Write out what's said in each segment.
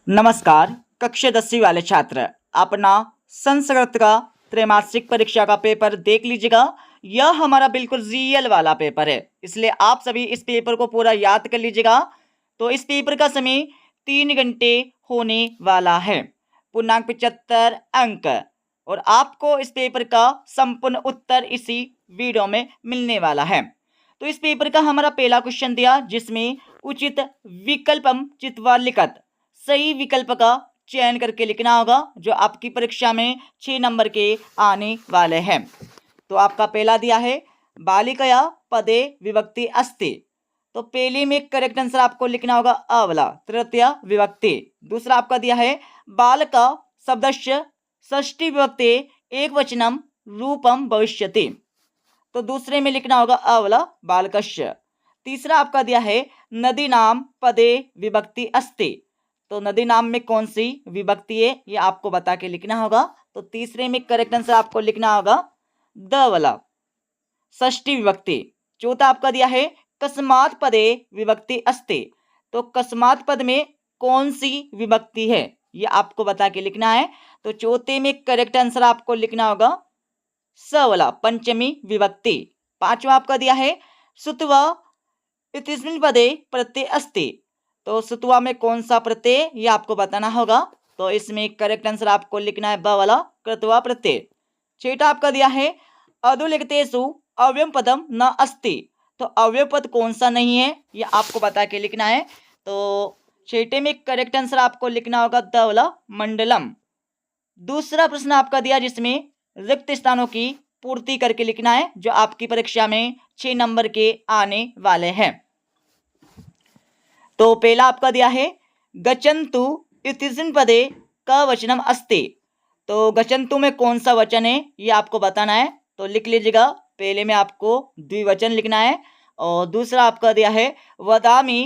नमस्कार। कक्षा 10वीं वाले छात्र अपना संस्कृत का त्रैमासिक परीक्षा का पेपर देख लीजिएगा। यह हमारा बिल्कुल रियल वाला पेपर है, इसलिए आप सभी इस पेपर को पूरा याद कर लीजिएगा। तो इस पेपर का समय 3 घंटे होने वाला है, पूर्णांक 75 अंक, और आपको इस पेपर का संपूर्ण उत्तर इसी वीडियो में मिलने वाला है। तो इस पेपर का हमारा पहला क्वेश्चन दिया, जिसमें उचित विकल्पम चित्वा लिखत, सही विकल्प का चयन करके लिखना होगा, जो आपकी परीक्षा में 6 नंबर के आने वाले हैं। तो आपका पहला दिया है बालिकया पदे विभक्ति अस्ति, तो पहले में करेक्ट आंसर आपको लिखना होगा अ वाला, तृतीय विभक्ति। दूसरा आपका दिया है बालका शब्दस्य षष्ठी विभक्ति एक वचनम रूपम भविष्यति, तो दूसरे में लिखना होगा अ वाला बालकस्य। तीसरा आपका दिया है नदी नाम पदे विभक्ति अस्ति, तो नदी नाम में कौन सी विभक्ति है ये आपको बता के लिखना होगा। तो तीसरे में करेक्ट आंसर आपको लिखना होगा द वाला षष्ठी विभक्ति। चौथा आपका दिया है कस्मात पदे विभक्ति अस्ति, तो कस्मात पद में कौन सी विभक्ति है ये आपको बता के लिखना है। तो चौथे में करेक्ट आंसर आपको लिखना होगा स वाला पंचमी विभक्ति। पांचवा आपका दिया है सुत्वा इतिस्मिन् पदे प्रत्यय अस्ति, तो सुत्वा में कौन सा प्रत्यय ये आपको बताना होगा। तो इसमें करेक्ट आंसर आपको लिखना है ब वाला कृत्वा प्रत्यय। छठा आपका दिया है अधोलिखितेषु अव्ययम पदम न अस्ति, तो अव्यय पद कौन सा नहीं है ये आपको बता के लिखना है। तो छठे में करेक्ट आंसर आपको लिखना होगा द वाला मंडलम। दूसरा प्रश्न आपका दिया, जिसमें रिक्त स्थानों की पूर्ति करके लिखना है, जो आपकी परीक्षा में 6 नंबर के आने वाले हैं। तो पहला आपका दिया है गच्छन्तु इत्यस्मिन् पदे क वचनम अस्ति, तो गच्छन्तु में कौन सा वचन है ये आपको बताना है। तो लिख लीजिएगा, पहले में आपको द्विवचन लिखना है। और दूसरा आपका दिया है वदामि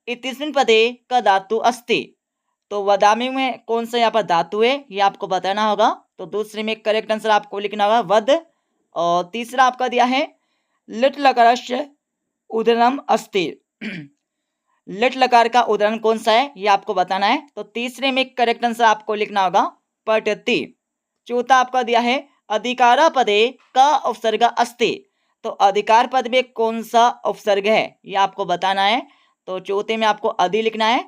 इत्यस्मिन् पदे क धातु अस्ति, तो वदामि में कौन सा यहाँ पर धातु है ये आपको बताना होगा। तो दूसरे में करेक्ट आंसर आपको लिखना होगा वद। और तीसरा आपका दिया है लिट लकारस्य उदाहरणम अस्ति, लिट लकार का उदाहरण कौन सा है ये आपको बताना है। तो तीसरे में करेक्ट आंसर आपको लिखना होगा पठति। चौथा आपका दिया है अधिकारा पदे का उपसर्ग अस्ति, तो अधिकार पद में कौन सा उपसर्ग है ये आपको बताना है। तो चौथे में आपको अधि लिखना है।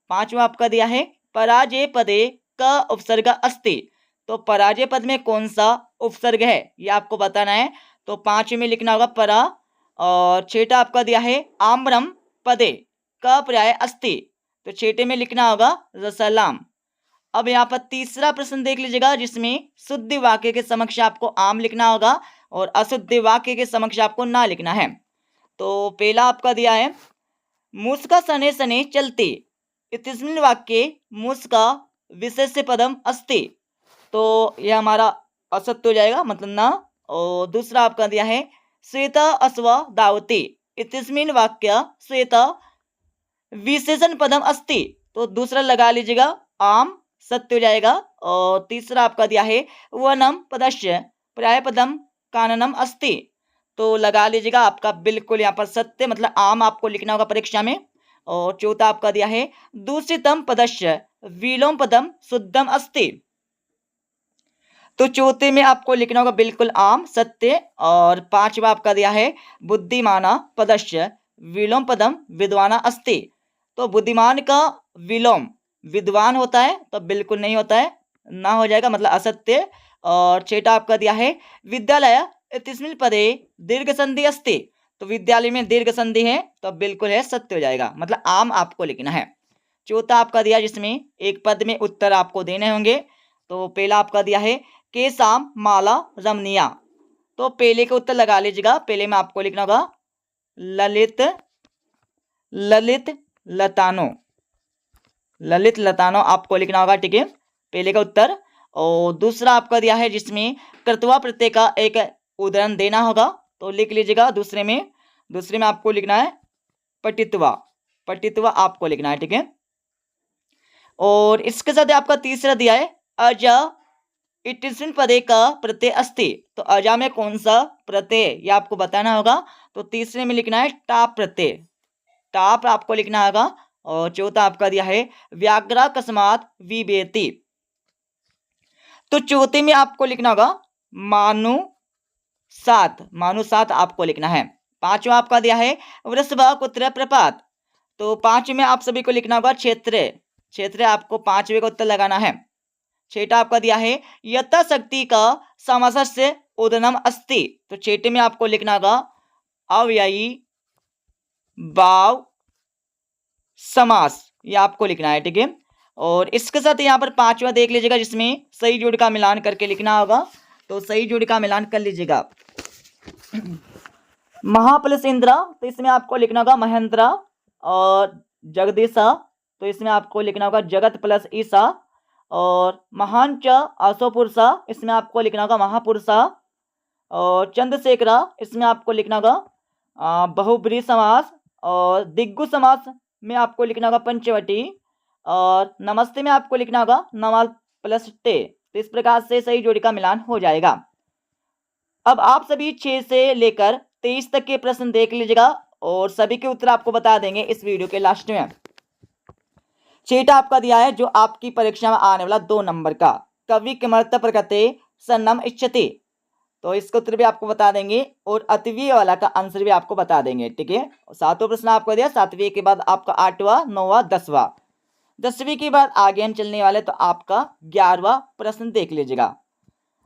पांचवा आपका दिया है पराजय पदे का उपसर्ग अस्ति, तो पराजय पद में कौन सा उपसर्ग है ये आपको बताना है। तो पांचवें में लिखना होगा परा। और छठा आपका दिया है आम्रम पदे का पर्याय अस्ति, तो छठे में लिखना होगा रसलाम। अब यहाँ पर तीसरा प्रश्न देख लीजिएगा, जिसमें शुद्ध वाक्य के समक्ष आपको आम लिखना होगा और अशुद्ध वाक्य के समक्ष आपको ना लिखना है। तो पहला आपका दिया है मुस्का सने सने चलती इत्यस्मिन् वाक्ये मुस्का विशेष्य पदम अस्ति, तो यह हमारा असत्य हो जाएगा, मतलब ना। और दूसरा आपका दिया है श्वेता अश्वा धावति इत्यस्मिन् वाक्य श्वेता विशेषण पदम अस्ति, तो दूसरा लगा लीजिएगा आम, सत्य हो जाएगा। और तीसरा आपका दिया है वनम पदस्य पर्याय पदम काननम अस्ति, तो लगा लीजिएगा आपका बिल्कुल यहाँ पर सत्य, मतलब आम आपको लिखना होगा परीक्षा में। और चौथा आपका दिया है दूषितम पदस्य विलोम पदम शुद्धम अस्ति, तो चौथे में आपको लिखना होगा बिल्कुल आम, सत्य। और पांचवा आपका दिया है बुद्धिमाना पदस्य विलोम पदम विद्वाना अस्ति, तो बुद्धिमान का विलोम विद्वान होता है, तो बिल्कुल नहीं होता है, ना हो जाएगा, मतलब असत्य। और छठा आपका दिया है विद्यालय इत्यस्मिन् पदे दीर्घ संधि अस्ति, तो विद्यालय में दीर्घ संधि है, तो बिल्कुल है, सत्य हो जाएगा, मतलब आम आपको लिखना है। चौथा आपका दिया, जिसमें एक पद में उत्तर आपको देने होंगे। तो पहला आपका दिया है केसाम माला रमनिया, तो पहले का उत्तर लगा लीजिएगा। पहले में आपको लिखना होगा ललित ललित लतानो, ललित लतानो आपको लिखना होगा, ठीक है, पहले का उत्तर। और दूसरा आपका दिया है जिसमें कृत्वा प्रत्यय का एक उदाहरण देना होगा, तो लिख लीजिएगा। दूसरे में आपको लिखना है पठित्वा, पठित्वा आपको लिखना है, ठीक है। और इसके साथ आपका तीसरा दिया है अजा इत्यस्मिन् पदे का प्रत्यय अस्ति, तो अजा में कौन सा प्रत्यय ये आपको बताना होगा। तो तीसरे में लिखना है टाप प्रत्यय, टाप आपको लिखना होगा। और चौथा आपका दिया है व्याघ्राकस्मात् विवेति। तो चौथे में आपको लिखना होगा मानुसात आपको लिखना है। पांचवा आपका दिया है वृषभ कुत्र प्रपात। तो पांच में आप सभी को लिखना होगा क्षेत्र आपको पांचवे का उत्तर लगाना है। छठा आपका दिया है यथाशक्ति का समासस्य उदनम अस्ति। तो छठे में आपको लिखना होगा अव्ययी भाव समास, ये आपको लिखना है, ठीक है। और इसके साथ यहाँ पर पांचवा देख लीजिएगा जिसमें सही जोड़ का मिलान करके लिखना होगा। तो सही जोड़ का मिलान कर लीजिएगा। महा प्लस इंद्रा, तो इसमें आपको लिखना होगा महेंद्र। और जगदीशा, तो इसमें आपको लिखना होगा जगत प्लस ईसा। और महान च असोपुरुषा, इसमें आपको लिखना होगा महापुरुषा। और चंद्रशेखरा, इसमें आपको लिखना होगा बहुब्रीहि समास। और दिग्गु समास में आपको लिखना होगा पंचवटी। और नमस्ते में आपको लिखना होगा नमाल प्लस टे। तो इस प्रकार से सही जोड़ी का मिलान हो जाएगा। अब आप सभी 6 से लेकर 23 तक के प्रश्न देख लीजिएगा और सभी के उत्तर आपको बता देंगे इस वीडियो के लास्ट में। छठा आपका दिया है जो आपकी परीक्षा में आने वाला 2 नंबर का, कवि किमर्थ प्रकृते सन्नम इच्छति। तो इसका उत्तर भी आपको बता देंगे और अतवीय वाला का आंसर भी आपको बता देंगे, ठीक है। 7वां प्रश्न आपको दिया, 7वीं के बाद आपका 8वां, 9वां, 10वां। 10वीं के बाद आगे हम चलने वाले, तो आपका 11वां प्रश्न देख लीजिएगा।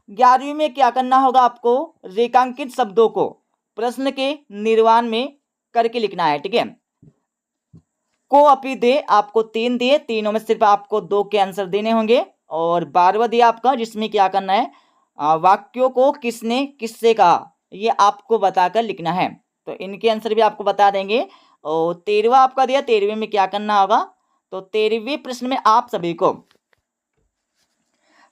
11वीं में क्या करना होगा, आपको रेखांकित शब्दों को प्रश्न के निर्माण में करके लिखना है, ठीक है। को अपी दे आपको 3 दिए, तीनों में सिर्फ आपको 2 के आंसर देने होंगे। और 12वां दिया आपका जिसमें क्या करना है, वाक्यों को किसने किससे कहा, ये आपको बताकर लिखना है। तो इनके आंसर भी आपको बता देंगे। और 13वां आपका दिया, 13वें में क्या करना होगा, तो 13वें प्रश्न में आप सभी को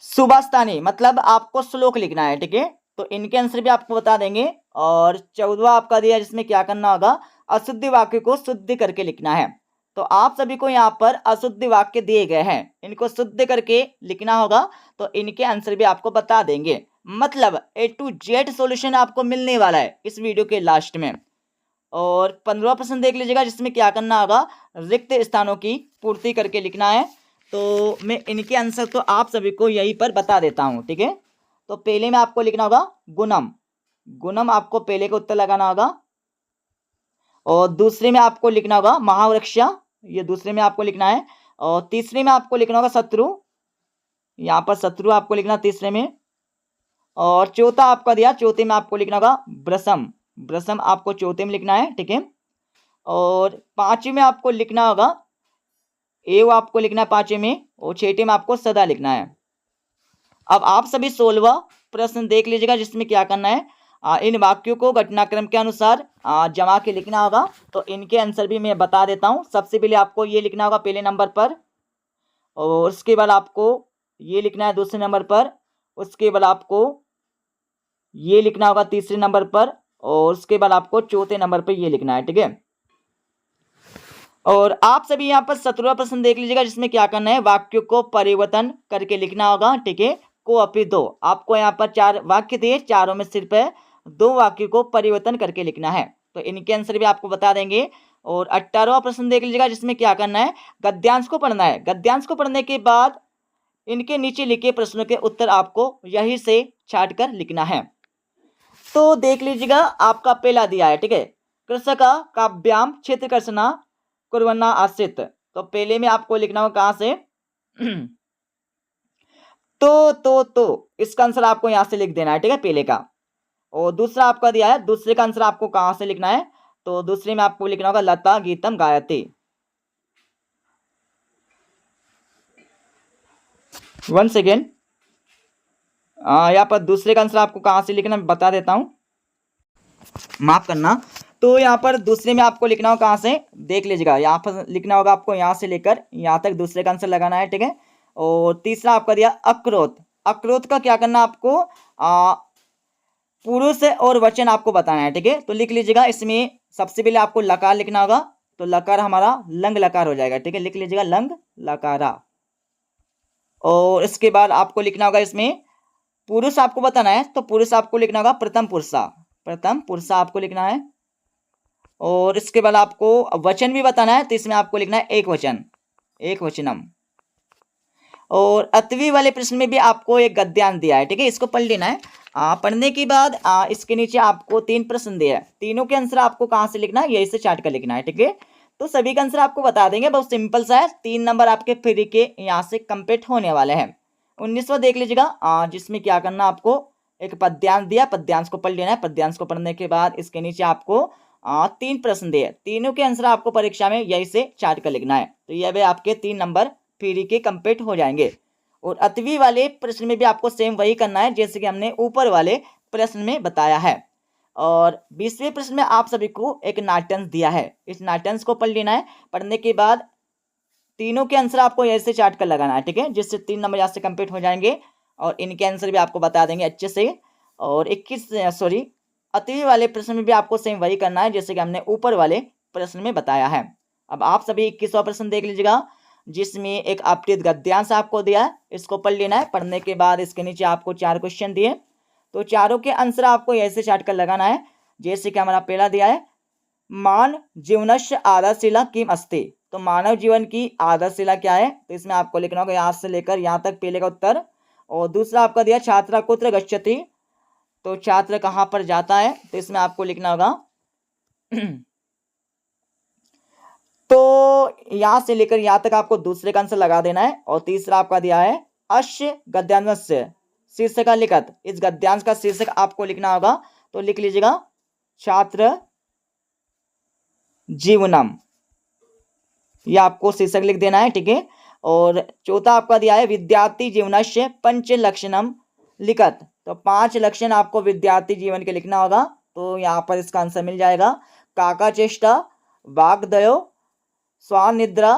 सुभाषतानी मतलब आपको श्लोक लिखना है, ठीक है। तो इनके आंसर भी आपको बता देंगे। और 14वां आपका दिया जिसमें क्या करना होगा, अशुद्ध वाक्य को शुद्ध करके लिखना है। तो आप सभी को यहाँ पर अशुद्ध वाक्य दिए गए हैं, इनको शुद्ध करके लिखना होगा। तो इनके आंसर भी आपको बता देंगे। मतलब A to Z सॉल्यूशन आपको मिलने वाला है इस वीडियो के लास्ट में। और 15वां प्रश्न देख लीजिएगा जिसमें क्या करना होगा, रिक्त स्थानों की पूर्ति करके लिखना है। तो मैं इनके आंसर तो आप सभी को यहीं पर बता देता हूँ, ठीक है। तो पहले में आपको लिखना होगा गुणम आपको पहले का उत्तर लगाना होगा। और दूसरे में आपको लिखना होगा महावृक्ष, ये दूसरे में आपको लिखना है। और तीसरे में आपको लिखना होगा शत्रु, यहाँ पर शत्रु आपको लिखना तीसरे में। और चौथा आपका दिया, चौथे में आपको लिखना होगा ब्रसम आपको चौथे में लिखना है, ठीक है। और 5वें में आपको लिखना होगा एव आपको लिखना है 5वें में। और 6ठे में आपको सदा लिखना है। अब आप सभी 16वां प्रश्न देख लीजिएगा जिसमें क्या करना है, इन वाक्यों को घटनाक्रम के अनुसार जमा के लिखना होगा। तो इनके आंसर भी मैं बता देता हूं। सबसे पहले आपको ये लिखना होगा पहले नंबर पर, और उसके बाद आपको ये लिखना है दूसरे नंबर पर, उसके बाद आपको ये लिखना होगा तीसरे नंबर पर, और उसके बाद आपको चौथे नंबर पर ये लिखना है, ठीक है। और आप सभी यहाँ पर 17वां प्रश्न देख लीजिएगा जिसमें क्या करना है, वाक्यों को परिवर्तन करके लिखना होगा, ठीक है। को अपी दो आपको यहाँ पर 4 वाक्य दिए, चारों में सिर्फ 2 वाक्य को परिवर्तन करके लिखना है। तो इनके आंसर भी आपको बता देंगे। और 18वां प्रश्न देख लीजिएगा जिसमें क्या करना है, गद्यांश को पढ़ना है। गद्यांश को पढ़ने के बाद इनके नीचे लिखे प्रश्नों के उत्तर आपको यहीं से छाट कर लिखना है। तो देख लीजिएगा आपका पहला दिया है, ठीक है, कृषक काव्याम क्षेत्र कर्षणा कुर्वन्ना आश्रित। तो पहले में आपको लिखना होगा कहां से, तो इसका आंसर आपको यहां से लिख देना है, ठीक है, पहले का। और दूसरा आपका दिया है, दूसरे का आंसर आपको कहां से लिखना है, तो दूसरे में आपको लिखना होगा लता गीतम गायते। 1 सेकेंड, यहाँ पर दूसरे का आंसर आपको कहां से लिखना बता देता हूं, माफ करना। तो यहाँ पर दूसरे में आपको लिखना होगा कहां से, देख लीजिएगा यहाँ पर लिखना होगा आपको यहां से लेकर यहां तक दूसरे का आंसर लगाना है, ठीक है। और तीसरा आपका दिया अक्रोध। अक्रोध का क्या करना आपको, पुरुष और वचन आपको बताना है, ठीक है। तो लिख लीजिएगा, इसमें सबसे पहले आपको लकार लिखना होगा। तो लकार हमारा लंग लकार हो जाएगा, ठीक है, लिख लीजिएगा लंग लकारा। और इसके बाद आपको लिखना होगा, इसमें पुरुष आपको बताना है, तो पुरुष आपको लिखना होगा प्रथम पुरुषा आपको लिखना है। और इसके बाद आपको वचन भी बताना है, तो इसमें आपको लिखना है एक वचन, एक वचनम। और 8वीं वाले प्रश्न में भी आपको एक गद्यांश दिया है, ठीक है, इसको पढ़ लेना है। पढ़ने के बाद इसके नीचे आपको 3 प्रश्न दिया है, तीनों के आंसर आपको कहाँ से लिखना है, यही से चार्ट कर लिखना है, ठीक है। तो सभी का आंसर आपको बता देंगे, बहुत सिंपल सा है। 3 नंबर आपके फ्री के यहाँ से कंप्लीट होने वाले हैं। 19वां देख लीजिएगा, जिसमें क्या करना, आपको एक पद्यांश दिया, पद्यांश को पढ़ लेना है। पद्यांश को पढ़ने के बाद इसके नीचे आपको 3 प्रश्न दिए, तीनों के आंसर आपको परीक्षा में यही से चार्ट कर लिखना है। तो यह भी आपके 3 नंबर फ्री के कंप्लीट हो जाएंगे। और 8वीं वाले प्रश्न में भी आपको सेम वही करना है जैसे कि हमने ऊपर वाले प्रश्न में बताया है। और 20वें प्रश्न में आप सभी को एक नाट्यांश दिया है, इस नाट्यांश को पढ़ लेना है। पढ़ने के बाद तीनों के आंसर आपको ऐसे चार्ट कर लगाना है, ठीक है, जिससे 3 नंबर यहाँ से कंप्लीट हो जाएंगे। और इनके आंसर भी आपको बता देंगे अच्छे से। और 8वीं वाले प्रश्न में भी आपको सेम वही करना है जैसे कि हमने ऊपर वाले प्रश्न में बताया है। अब आप सभी 21वां प्रश्न देख लीजिएगा, जिसमें एक अपठित गद्यांश आपको दिया है, इसको पढ़ लेना है। पढ़ने के बाद इसके नीचे आपको 4 क्वेश्चन दिए, तो चारों के आंसर आपको ऐसे चार्ट कर लगाना है जैसे कि हमारा पहला दिया है, मान जीवनस्य आधारशिला किम अस्ति। तो मानव जीवन की आधारशिला क्या है, तो इसमें आपको लिखना होगा यहाँ से लेकर यहाँ तक पहले का उत्तर। और दूसरा आपका दिया छात्रा कुत्र गच्छति, तो छात्र कहाँ पर जाता है, तो इसमें आपको लिखना होगा तो यहां से लेकर यहां तक आपको दूसरे का आंसर लगा देना है। और तीसरा आपका दिया है अश्य गद्यांश शीर्षक का लिखत, इस गद्यांश का शीर्षक आपको लिखना होगा, तो लिख लीजिएगा छात्र जीवनम, यह आपको शीर्षक लिख देना है, ठीक है। और चौथा आपका दिया है विद्यार्थी जीवनस्य पंच लक्षणम लिखत, तो 5 लक्षण आपको विद्यार्थी जीवन के लिखना होगा। तो यहाँ पर इसका आंसर मिल जाएगा काका चेष्टा, वाग्दयो, स्वानिद्रा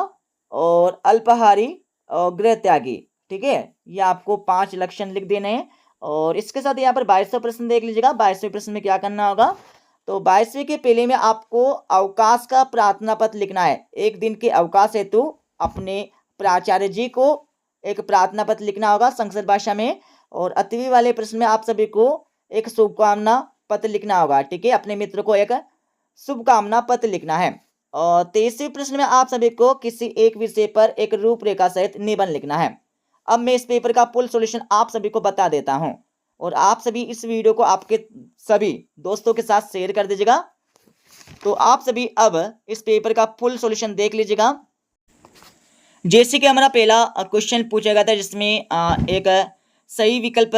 और अल्पाहारी और गृह त्यागी, ठीक है, ये आपको 5 लक्षण लिख देने हैं। और इसके साथ यहाँ पर 22वां प्रश्न देख लीजिएगा। 22वें प्रश्न में क्या करना होगा, तो 22वें के पहले में आपको अवकाश का प्रार्थना पत्र लिखना है। एक दिन के अवकाश हेतु अपने प्राचार्य जी को एक प्रार्थना पत्र लिखना होगा संस्कृत भाषा में। और 8वीं वाले प्रश्न में आप सभी को एक शुभकामना पत्र लिखना होगा, ठीक है, अपने मित्र को एक शुभकामना पत्र लिखना है। और 23वें प्रश्न में आप सभी को किसी एक विषय पर एक रूपरेखा सहित निबंध लिखना है। अब मैं इस पेपर का फुल सॉल्यूशन आप सभी को बता देता हूं, और आप सभी इस वीडियो को आपके सभी दोस्तों के साथ शेयर कर दीजिएगा। तो आप सभी अब इस पेपर का फुल सॉल्यूशन देख लीजिएगा। जैसे कि हमारा पहला क्वेश्चन पूछा गया था, जिसमें एक सही विकल्प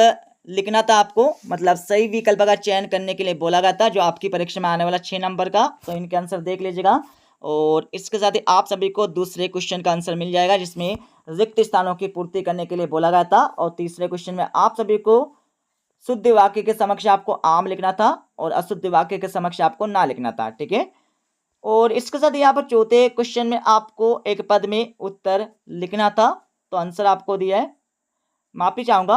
लिखना था आपको, मतलब सही विकल्प का चयन करने के लिए बोला गया था, जो आपकी परीक्षा में आने वाला 6 नंबर का। तो इनके आंसर देख लीजिएगा। और इसके साथ ही आप सभी को दूसरे क्वेश्चन का आंसर मिल जाएगा, जिसमें रिक्त स्थानों की पूर्ति करने के लिए बोला गया था। और तीसरे क्वेश्चन में आप सभी को शुद्ध वाक्य के समक्ष आपको आम लिखना था और अशुद्ध वाक्य के समक्ष आपको ना लिखना था, ठीक है। और इसके साथ यहाँ पर चौथे क्वेश्चन में आपको एक पद में उत्तर लिखना था। तो आंसर आपको दिया है, माफी चाहूंगा,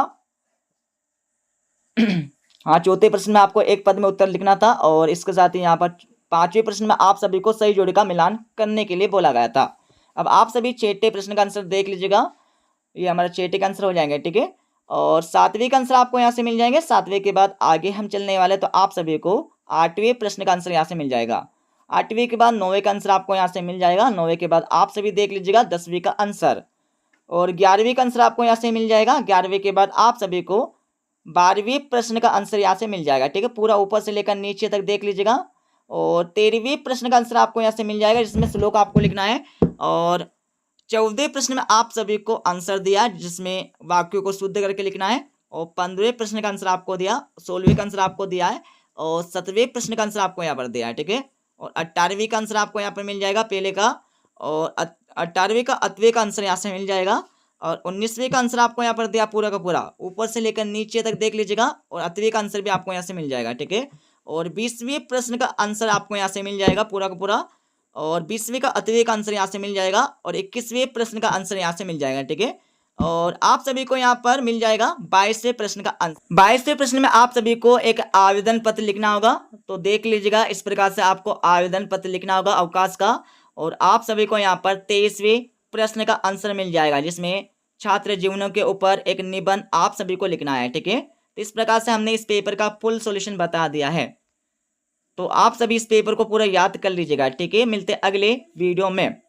हाँ, चौथे प्रश्न में आपको एक पद में उत्तर लिखना था। और इसके साथ ही यहाँ पर 5वें प्रश्न में आप सभी को सही जोड़ी का मिलान करने के लिए बोला गया था। अब आप सभी 6ठे प्रश्न का आंसर देख लीजिएगा, ये हमारा 6ठे का आंसर हो जाएंगे, ठीक है। और 7वें का आंसर आपको यहाँ से मिल जाएंगे। 7वें के बाद आगे हम चलने वाले, तो आप सभी को 8वें प्रश्न का आंसर यहाँ से मिल जाएगा। 8वें के बाद 9वें का आंसर आपको यहाँ से मिल जाएगा। 9वें के बाद आप सभी देख लीजिएगा 10वीं का आंसर। और 11वीं का आंसर आपको यहाँ से मिल जाएगा। 11वीं के बाद आप सभी को 12वें प्रश्न का आंसर यहाँ से मिल जाएगा, ठीक है, पूरा ऊपर से लेकर नीचे तक देख लीजिएगा। और 13वें प्रश्न का आंसर आपको यहाँ से मिल जाएगा, जिसमें श्लोक आपको लिखना है। और 14वें प्रश्न में आप सभी को आंसर दिया, जिसमें वाक्यों को शुद्ध करके लिखना है। और 15वें प्रश्न का आंसर आपको दिया, 16वें का आंसर आपको दिया है, और 17वें प्रश्न का आंसर आपको यहाँ पर दिया है, ठीक है। और 18वीं का आंसर आपको यहाँ पर मिल जाएगा पहले का, और 18वीं का 8वें का आंसर यहाँ से मिल जाएगा। और 19वीं का आंसर आपको यहाँ पर दिया पूरा का पूरा, ऊपर से लेकर नीचे तक देख लीजिएगा। और 8वीं का आंसर भी आपको यहाँ से मिल जाएगा, ठीक है। और 20वें प्रश्न का आंसर आपको यहाँ से मिल जाएगा पूरा का पूरा, और 20वीं का 8वें का आंसर यहाँ से मिल जाएगा। और 21वें प्रश्न का आंसर यहाँ से मिल जाएगा, ठीक है। और आप सभी को यहाँ पर मिल जाएगा 22वें प्रश्न का आंसर। 22वें प्रश्न में आप सभी को एक आवेदन पत्र लिखना होगा। तो देख लीजिएगा, इस प्रकार से आपको आवेदन पत्र लिखना होगा अवकाश का। और आप सभी को यहाँ पर 23वें प्रश्न का आंसर मिल जाएगा, जिसमें छात्र जीवनों के ऊपर एक निबंध आप सभी को लिखना है, ठीक है। तो इस प्रकार से हमने इस पेपर का फुल सॉल्यूशन बता दिया है। तो आप सभी इस पेपर को पूरा याद कर लीजिएगा, ठीक है। मिलते अगले वीडियो में।